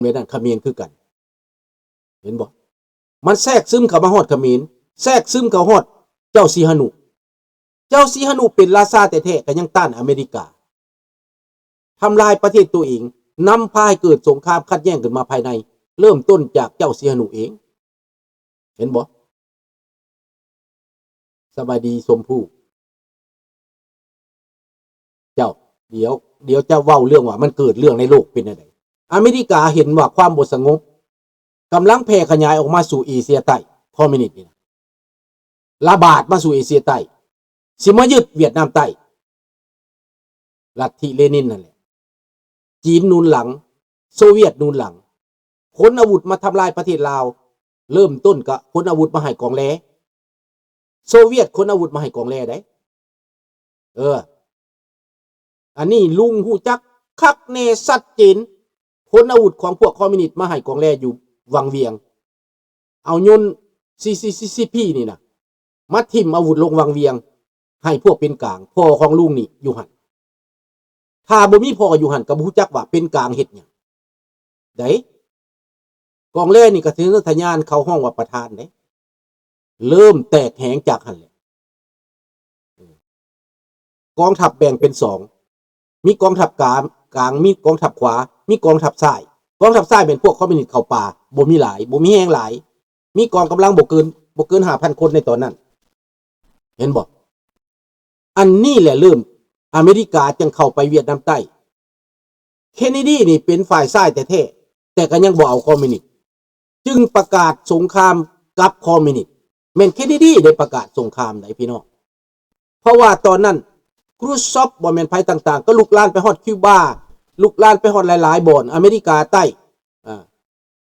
เมื่อนั้นเขมรคือกันเห็นบ่มันแทรกซึมเข้ามาฮอดเขมรแทรกซึมเข้าฮอดเจ้าสีหนุเป็นราชาแท้ๆก็ยังต้านอเมริกาทำลายประเทศตัวเองนำพาให้เกิดสงครามขัดแย้งขึ้นมาภายในเริ่มต้นจากเจ้าสีหนุเองเห็นบ่สบายดีสมผู้เจ้าเดี๋ยวจะเว้าเรื่องว่ามันเกิดเรื่องในโลกเป็นอะไรอเมริกาเห็นว่าความบ่สงบกำลังแพร่ขยายออกมาสู่เอเชียใต้คอมมิวนิสต์นี่ระบาดมาสู่เอเชียใต้สิมายึดเวียดนามใต้ลัทธิเลนินนั่นแหละจีนนูนหลังโซเวียตนูนหลังขนอาวุธมาทำลายประเทศลาวเริ่มต้นก็ขนอาวุธมาให้กองแลโซเวียตขนอาวุธมาให้กองแลได้อันนี้ลุงฮู้จักคักแน่ชัดเจนขนอาวุธของพวกคอมมิวนิสต์มาให้กองแลอยู่วังเวียงเอายนต์ CCCP นี่นะมาทิ่มอาวุธลงวังเวียงให้พวกเป็นกลางพ่อของลุงนี่อยู่หันถ้าบ่มีพ่ออยู่หันก็บ่ฮู้จักว่าเป็นกลางเฮ็ดหยังได้กองแลนี่ก็ถึงทะยานเข้าห้องว่าประธานได้เริ่มแตกแหงจากหันแหละกองทัพแบ่งเป็น2มีกองทัพกลางมีกองทัพขวามีกองทัพซ้ายกองทัพซ้ายเป็นพวกคอมมิวนิสต์เข้าป่าบ่มีหลายบ่มีแฮงหลายมีกองกำลังบ่เกิน 5,000 คนในตอนนั้นเห็นบ่อันนี้แหละเริ่มอเมริกาจึงเข้าไปเวียดนามใต้เคนเนดีนี่เป็นฝ่ายซ้ายแท้ๆแต่ก็ยังบ่เอาคอมมิวนิสต์จึงประกาศสงครามกับคอมมิวนิสต์แม่นเคนเนดีได้ประกาศสงครามได้พี่น้องเพราะว่าตอนนั้นครูซอฟบ่แม่นไผต่างๆก็ลุกลามไปฮอดคิวบาลุกลามไปฮอดหลายๆบ่อนอเมริกาใต้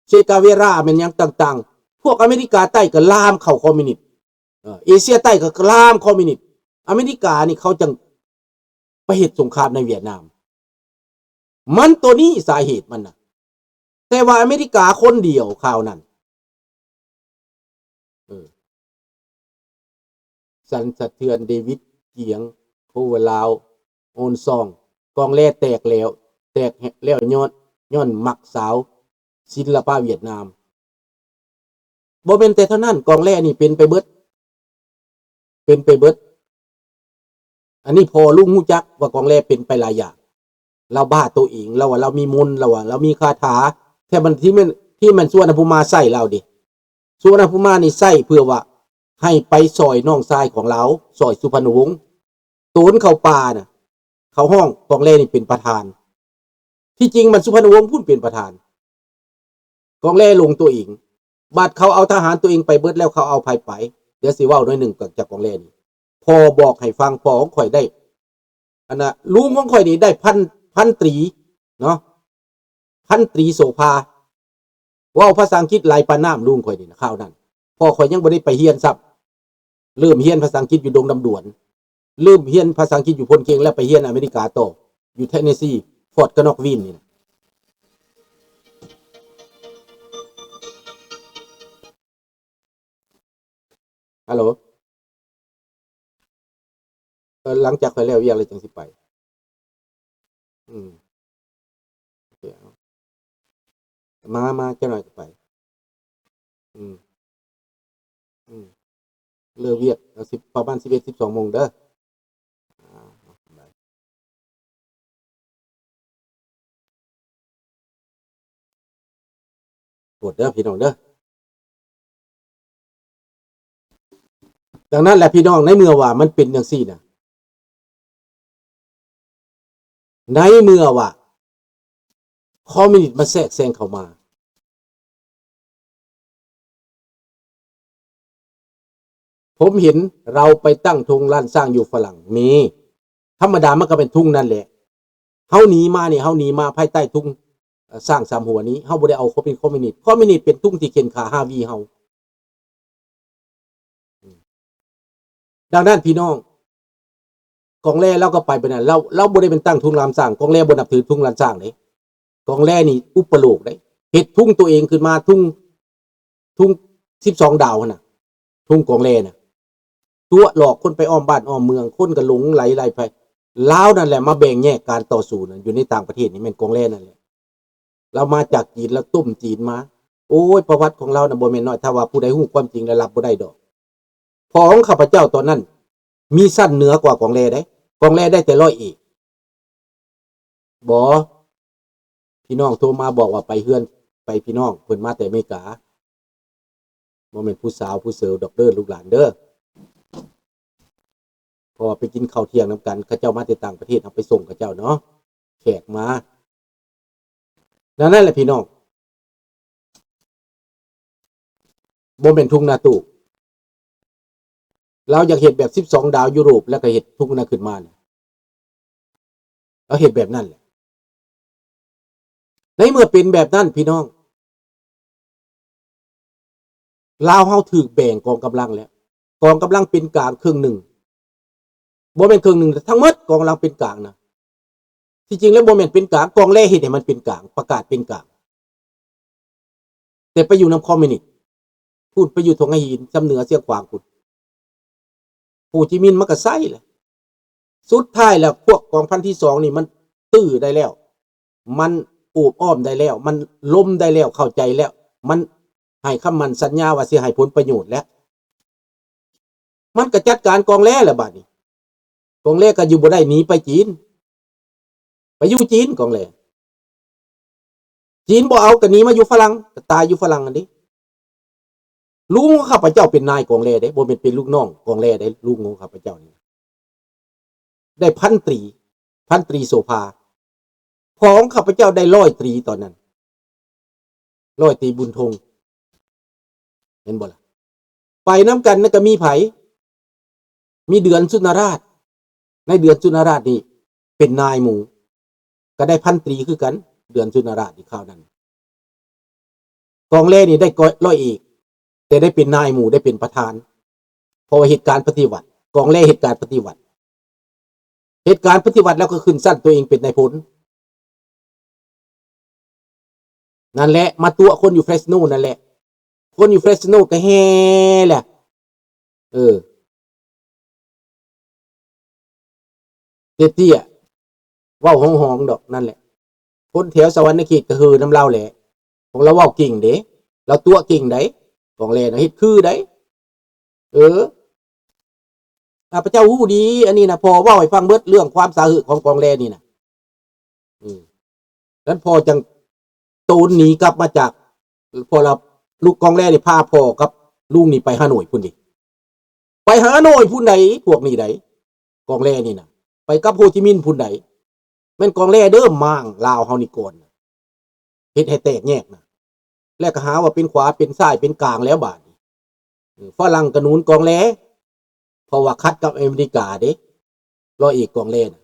เชกาเวราแม่นหยังต่างๆพวกอเมริกาใต้ก็ลามเข้าคอมมิวนิสต์เอเชียใต้ก็ลามคอมมิวนิสต์อเมริกานี่เขาจังไปเฮ็ดสงครามในเวียดนามมันตัวนี้สาเหตุมันน่ะแต่ว่าอเมริกาคนเดียวข่าวนั้นสั่นสะเทือนเดวิดเกียงโคเวลาวโอนซองกองแลแตกแล้วย้อนมักสาวศิลปะเวียดนามบ่เป็นแต่เท่านั้นกองแลนี่เป็นไปเบิดอันนี้พอลุงฮู้จักว่ากองแลเป็นไปหลายอย่างเราบ้าตัวเองเราว่าเรามีมนต์เราว่าเรามีคาถาแค่มันที่มันสุวรรณภูมิใส่เราดิสุวรรณภูมินี่ใส่เพื่อว่าให้ไปซอยน้องชายของเราซอยสุพรรณวงศ์โตนเข้าป่าน่ะเขาห้องกองแลนี่เป็นประธานที่จริงมันสุพรรณวงศ์พูดเป็นประธานกองแลลงตัวเองบาดเขาเอาทหารตัวเองไปเบิดแล้วเขาเอาภัยไปเดี๋ยวสิเว้าหน่อยนึงจากกองแลนี่พอบอกให้ฟังพอของข่อยได้อันน่ะลุงของข่อยนี่ได้พันตรีเนาะพันตรีโสภาเว้าภาษาอังกฤษหลายปานน้ำลุงข่อยนี่นะข่าวนั้นพอข่อยยังบ่ได้ไปเรียนซับเริ่มเรียนภาษาอังกฤษอยู่ดงดำด่วนเริ่มเรียนภาษาอังกฤษอยู่พลเก่งแล้วไปเรียนอเมริกาต่ออยู่เทนเนสซีฟอร์ตกนอกวินนี่ฮัลโหลหลังจากข่อยแล้วเวียกเลยจังสิไปโอเคมาจังหน่อยก็ไปเลิกเวียกประมาณ11-12 โมงเด้อปวดเด้อพี่น้องเด้อดังนั้นแหละพี่น้องในเมื่อว่ามันเป็นจังซี่น่ะในเมื่อว่าคอมมิวนิสต์มาแทรกแซงเข้ามาผมเห็นเราไปตั้งธงร้านสร้างอยู่ฝรั่งมีธรรมดามันก็เป็นทุ่งนั่นแหละเฮาหนีมาภายใต้ทุ่งสร้างสามหัวนี้เฮาบ่ได้เอาเขาเป็นคอมมิวนิสต์เป็นทุ่งที่เข็นขา5วีเฮาดังนั้นพี่น้องกองแลเราก็ไปบ่นั่นเราบ่ได้เป็นตั้งทุ่งร้านสร้างกองแลบ่นับถือทุ่งร้านสร้างเด้กองแลนี่อุปโลกเด้เฮ็ดทุ่งตัวเองขึ้นมาทุ่ง12 ดาวน่ะทุ่งกองแลน่ะตัวหลอกคนไปอ้อมบ้านอ้อมเมืองคนก็หลงไหลไปลาวนั่นแหละมาแบ่งแยกการต่อสู้นั่นอยู่ในต่างประเทศนี่แม่นกองแลนั่นแหละ เรามาจากจีนแล้วตุ้มจีนมาโอ้ยประวัติของเรานะบ่แม่นน้อยถ้าว่าผู้ใดฮู้ความจริงแล้วรับบ่ได้ดอกพอของข้าพเจ้าตอนนั้นมีสั้นเหนือกว่ากองแลได้กองแลได้แต่ร้อยเอกบ่พี่น้องโทรมาบอกว่าไปเฮือนไปพี่น้องเพิ่นมาแต่อเมริกาบ่แม่นผู้สาวผู้เสิร์ฟดอกเด้อลูกหลานเด้อพอไปกินข้าวเที่ยงนำกันเขาเจ้ามาแต่ต่างประเทศเอาไปส่งเขาเจ้าเนาะแขกมานั่นแหละพี่น้องบ่แม่นทุ่งนาตู้เราอยากเห็นแบบ12ดาวยุโรปแล้วก็เห็นทุ่งนาขึ้นมาเนี่ยเราเห็นแบบนั้นแหละในเมื่อเป็นแบบนั้นพี่น้องลาวเฮาถูกแบ่งกองกำลังแล้วกองกำลังเป็นกลางครึ่งหนึ่งบ่แม่นครึ่งหนึ่งทั้งหมดกองกำลังเป็นกลางนะที่จริงแล้วบ่แม่นเป็นกลางกองแรกเฮ็ดให้มันเป็นกลางประกาศเป็นกลางแต่ไปอยู่นำคอมมิวนิสต์พูดไปอยู่ทงหินซำเหนือเสียงขวางพูดโฮจิมินห์มันก็ไส้แหละสุดท้ายแล้วพวกกองพันที่2นี่มันตื้อได้แล้วมันโอบอ้อมได้แล้วมันล้มได้แล้วเข้าใจแล้วมันให้คำมั่นสัญญาว่าสิให้ผลประโยชน์แล้วมันก็จัดการกองแรกแล้วบัดนี้กองแรกก็อยู่บ่ได้หนีไปจีนไปอยู่จีนกองแรกจีนบ่เอาก็หนีมาอยู่ฝรั่งก็ตายอยู่ฝรั่งอันนี้ลุงของข้าพเจ้าเป็นนายกองแรกเด้บ่แม่นเป็นลูกน้องกองแรกได้ลุงของข้าพเจ้านี่ได้พันตรีโสภาของข้าพเจ้าได้ร้อยตรีตอนนั้นร้อยตรีบุญธงเห็นบ่ล่ะไปน้ำกันนั่นก็มีไผมีเดือนสุนราชในเดือนสุนราชนี่เป็นนายหมู่ก็ได้พันตรีคือกันเดือนสุนราชที่ข่าวนั้นกองแรกนี่ได้ร้อยเอกแต่ได้เป็นนายหมู่ได้เป็นประธานเพราะเหตุการณ์ปฏิวัติกองแรกเหตุการณ์ปฏิวัติแล้วก็ขึ้นสั้นตัวเองเป็นนายพลนั่นแหละมาตัวคนอยู่เฟรสโนนั่นแหละคนอยู่เฟรสโนก็แฮ่แหละเตี้ยๆว้าห้องๆดอกนั่นแหละคนแถวสวรรค์เขตก็คือน้ำเล่าแหละของเราเว้ากิ่งเด้เราตัวกิ่งได้กองแลนะเฮ็ดคือได้ข้าพเจ้าฮู้ดีอันนี้นะพอเว้าให้ฟังเบิดเรื่องความสาหัสของกองแลนี่นะนั้นพอจังตูนหนีกลับมาจากพอเราลูกกองแลนี่พาพ่อกับลุงนี่ไปฮานอยพุ่นดิไปฮานอยพุ่นใดพวกนี้ใดกองแลนี่นะไปกับโฮจิมินห์พุ่นใดแม่นกองแลเด้อมั่งลาวเฮานี่ก่อนเฮ็ดให้แตกแยกนะแล้วก็หาว่าเป็นขวาเป็นซ้ายเป็นกลางแล้วบาดนี้ฝรั่งกระหนุนกองแลเพราะว่าคัดกับอเมริกาเด้ร้อยเอกกองแลน่ะ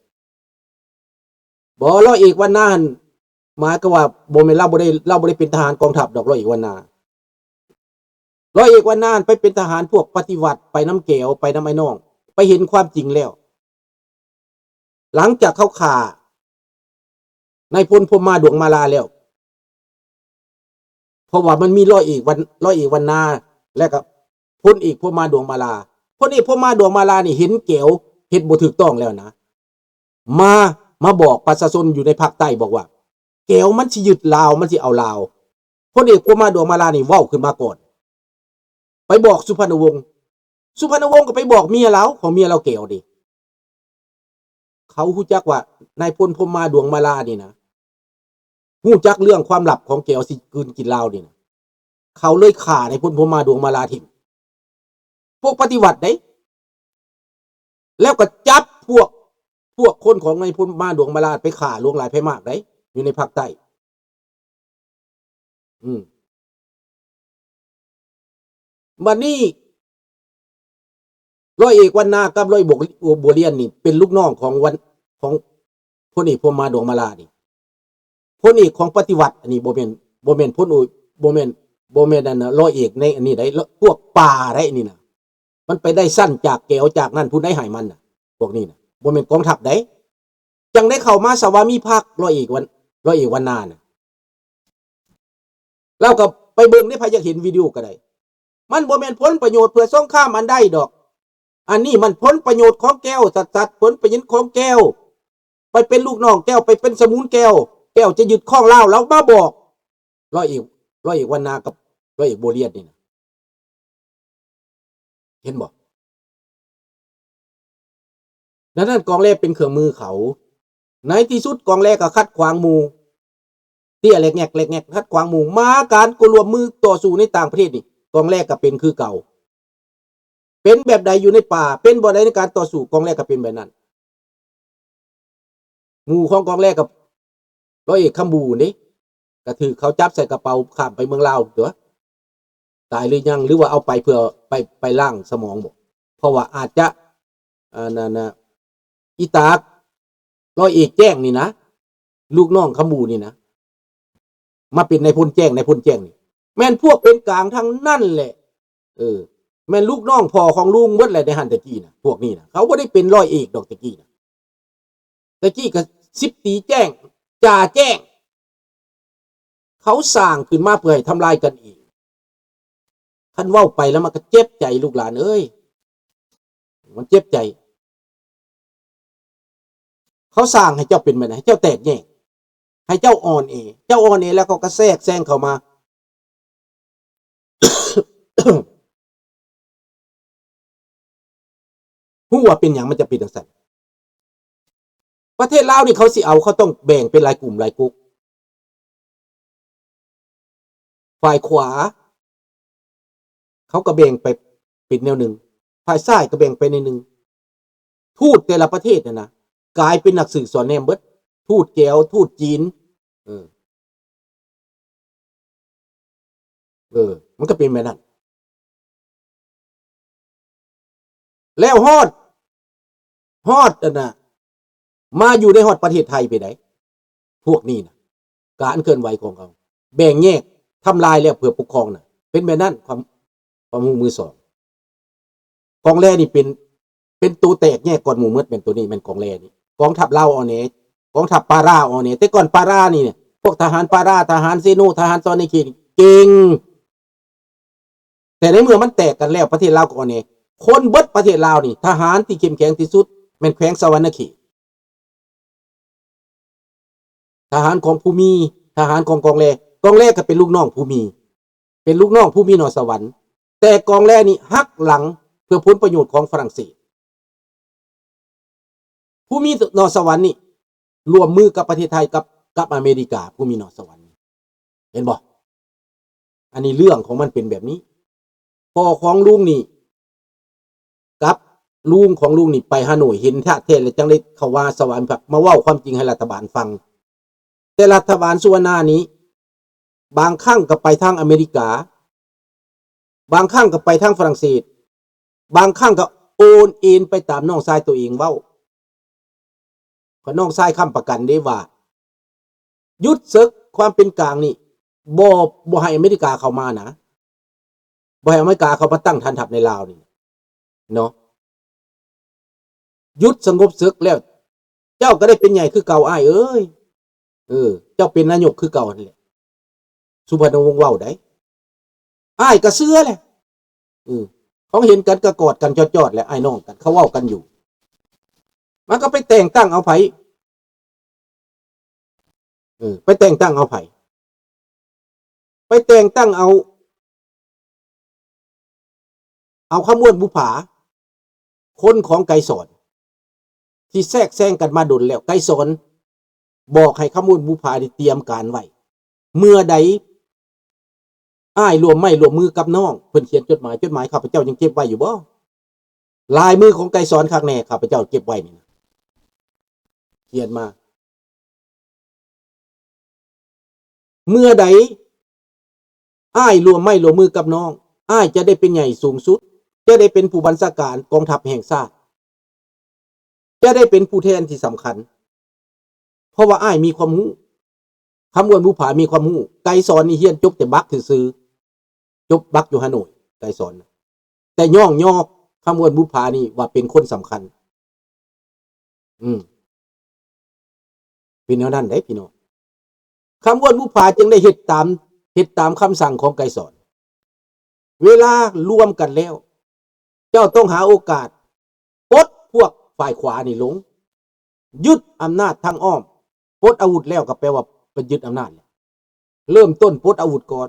บ่ร้อยเอกวันนั้นหมายก็ว่าบ่แม่นเราบ่ได้เป็นทหารกองทัพดอกร้อยเอกวันนาร้อยเอกวันนั้นไปเป็นทหารพวกปฏิวัติไปน้ำแก้วไปน้ำไอ้น้องไปเห็นความจริงแล้วหลังจากเขาฆ่านายพลพรหมาดวงมาลาแล้วเพราะว่ามันมีร้อยเอกวันนาและก็พลเอกพรหมาดวงมาลาพลเอกพรหมาดวงมาลานี่เห็นแก้วเฮ็ดบ่ถูกต้องแล้วนะมาบอกประชาชนอยู่ในภาคใต้บอกว่าแก้วมันสิยึดลาวมันสิเอาลาวพลเอกพรหมาดวงมาลานี่เว้าขึ้นมาก่อนไปบอกสุพรรณวงศ์ก็ไปบอกเมียเราของเมียเราแก้วดิเขาฮู้จักว่านายพลพรหมาดวงมาลานี่นะฮู้จักเรื่องความลับของแก้วสิกลืนกินลาวนี่นะเขาเลยฆ่านายพลพรหมาดวงมาลาทิ้งพวกปฏิวัติได้แล้วก็จับพวกคนของนายพลพรหมาดวงมาลาไปฆ่าลวงหลายไผมากได้อยู่ในภาคใต้บัดนี้ร้อยเอกวันนากับร้อยบัวเรียนนี่เป็นลูกน้องของพลเอกพรหมาดวงมาลานี่พลเอกของปฏิวัติอันนี้บ่แม่นพลบ่แม่นนั่นน่ะร้อยเอกในอันนี้ได้พวกป่าได้นี่น่ะมันไปได้สั้นจากแก้วจากนั่นผู้ใดให้มันน่ะพวกนี้น่ะบ่แม่นกองทัพได้จังได้เข้ามาสวามิภักดิ์ร้อยเอกวันนาน่ะแล้วก็ไปเบิ่งในไผอยากเห็นวิดีโอก็ได้มันบ่แม่นผลประโยชน์เพื่อสงครามอันใดดอกอันนี้มันผลประโยชน์ของแก้วสัตว์ผลประโยชน์ของแก้วไปเป็นลูกน้องแก้วไปเป็นสมุนแก้ว แก้วจะยึดข้องเล่าแล้วมาบอกร้อยเอกวรรณากับร้อยเอกโบเลียนนี่นะเห็นบอกดังนั้นกองแรกเป็นเครื่องมือเขาในที่สุดกองแรกก็คัดขวางหมู่เตี้ยเล็กแงกคัดขวางหมู่มาการกรวมมือต่อสู้ในต่างประเทศนี่กองแรกก็เป็นคือเก่าเป็นแบบใดอยู่ในป่าเป็นบ่ใดในการต่อสู้กองแรกก็เป็นแบบนั้นหมู่ของกองแรกกับร้อยเอกคำบูนี่ก็ถือเขาจับใส่กระเป๋าข้ามไปเมืองลาวตัวตายหรือยังหรือว่าเอาไปเพื่อไปล่างสมองบอกเพราะว่าอาจจะนั่นนะอีตากร้อยเอกแจ้งนี่นะลูกน้องคำบูนี่นะมาเป็นในพลแจ้งนี่แม่นพวกเป็นกลางทั้งนั่นแหละแม่นลูกน้องพ่อของลุงเบิดแหละในหันตะกี้นะพวกนี้นะเขาไม่ได้เป็นร้อยเอกดอกตะกี้นะตะกี้ก็10 ตีแจ้งจ่าแจ้งเขาสร้างขึ้นมาเพื่อให้ทำลายกันอีกท่านเว้าไปแล้วมันก็เจ็บใจลูกหลานเอ้ยมันเจ็บใจเขาสร้างให้เจ้าเป็นแบบไหนให้เจ้าแตกแยกให้เจ้าอ่อนเอแล้วก็แทรกแซงเข้ามาหัวเป็นอย่างมันจะเป็นจังซั่นประเทศลาวนี่เขาสิเอาเขาต้องแบ่งเป็นรายกลุ่มรายกุ๊กฝ่ายขวาเขาก็แบ่งไปเป็นแนวหนึ่งฝ่ายซ้ายก็แบ่งไปในหนึ่งทูตแต่ละประเทศนะกลายเป็นนักสื่อสอนแนมเบิดทูตแก้วทูตจีนมันก็เป็นแบบนั้นแล้วฮอดนะมาอยู่ในฮอดประเทศไทยไปไหนพวกนี้นะการเคลื่อนไหวของเขาแบ่งแยกทำลายแล้วเพื่อปกครองนะเป็นแบบนั้นความมือสองกองแรนี่เป็นตัวแตกแยกก่อนหมู่เมื่อเป็นตัวนี้เป็นกองแรนี่กองทัพลาวออเนกองทัพปาราออเนแต่ก่อนปารานี่เนี่ยพวกทหารปาราทหารเซโนทหารซอนนี่เก่งแต่ในเมื่อมันแตกกันแล้วประเทศลาวก็ออเนคนเบิดประเทศลาวนี่ทหารที่เข้มแข็งที่สุดแม่นแขวงสะวรรณเขตทหารของภูมิทหารของกองแรก็เป็นลูกน้องภูมิเป็นลูกน้องภูมินอสวรรค์แต่กองแรนี่หักหลังเพื่อผลประโยชน์ของฝรั่งเศสภูมินอสวรรค์นี่รวมมือกับประเทศไทยกับอเมริกาภูมินอสวรรค์เห็นบ่อันนี้เรื่องของมันเป็นแบบนี้พ่อของลุงนี่กับลุงของลุงนี่ไปฮานอยเห็นท่าเทศเลยจังได้เขาว่าสวรรค์แบบมาเว้าความจริงให้รัฐบาลฟังแต่รัฐบาลส่วนหน้านี้บางครั้งก็ไปทางอเมริกาบางครั้งก็ไปทางฝรั่งเศสบางครั้งก็โอนเอ็นไปตามน้องชายตัวเองเว้าก็น้องชายค้ำประกันได้ว่ายุดศึกความเป็นกลางนี่บ่ให้อเมริกาเข้ามานะบ่ให้อเมริกาเขามาตั้งฐานทัพในลาวนี่เนาะยุดสงบศึกแล้วเจ้าก็ได้เป็นใหญ่คือเก่าอ้ายเอ้ยเจ้าเป็นนายกคือเก่านั่นแหละสุพรรณวงศ์เว้าได้อ้ายก็เชื่อแหละเขาเห็นกันก็กอดกันจอดๆแหละอ้ายน้องกันเขาเว้ากันอยู่มันก็ไปแต่งตั้งเอาไผไปแต่งตั้งเอาไผไปแต่งตั้งเอาขมวนบุภาคนของไกรสอนที่แทรกแซงกันมาดนแล้วไกรสอนบอกให้ขมวนบุภาเตรียมการไว้เมื่อใดอ้ายรวมมือกับน้องเพิ่นเขียนจดหมายข้าพเจ้ายังเก็บไว้อยู่บ่ลายมือของไกรสอนคักแน่ข้าพเจ้าเก็บไว้นี่นะเขียนมาเมื่อใดอ้ายรวมมือกับน้องอ้ายจะได้เป็นใหญ่สูงสุดจะได้เป็นผู้บัญชาการกองทัพแห่งชาติจะได้เป็นผู้แทนที่สำคัญเพราะว่าอ้ายมีความรู้คำวนบุภามีความรู้ไกรสอนนี่เฮียนจบแต่บักซื่อจบบักอยู่ฮานอยไกรสอนแต่ย่อคำวนบุภานี่ว่าเป็นคนสำคัญเป็นแนวนั้นได้พี่น้องคำวนบุภาจึงได้เฮ็ดตามคำสั่งของไกรสอนเวลารวมกันแล้วเจ้าต้องหาโอกาสปลดพวกฝ่ายขวานี่ลงยึดอำนาจทางอ้อมปลดอาวุธแล้วก็แปลว่า ก็ยึดอำนาจเริ่มต้นปลดอาวุธก่อน